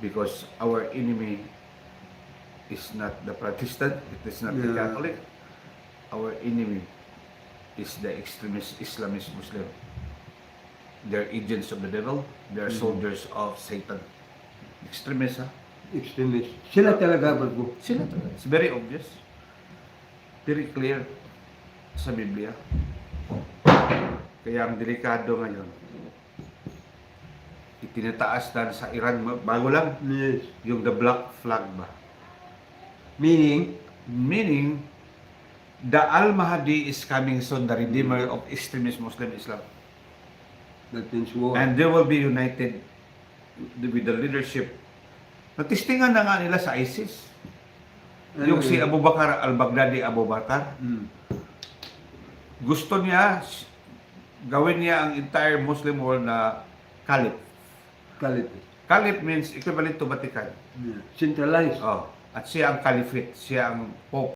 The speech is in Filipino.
because our enemy is not the Protestant, it is not the Yeah. Catholic. Our enemy is the extremist Islamist Muslim. They're agents of the devil. They're soldiers of Satan. Extremist, ha? Extremist. Sila talaga, bago. Sila talaga. It's very obvious. Very clear sa Biblia. Kaya ang delikado ngayon, itinataas na sa Iran, bago lang, Yes. yung the black flag ba? Meaning, Meaning, the Al-Mahdi is coming soon, the redeemer of extremist Muslim Islam. that means war. And they will be united with the leadership. Natistingan na nga nila sa ISIS. Yung si Abu Bakr al-Baghdadi Abu Bakr, gusto niya gawin niya ang entire Muslim world na caliph. Kalit. Caliph means equivalent to Vatican. Centralized. Oh, at siya ang caliphate, siya ang pope.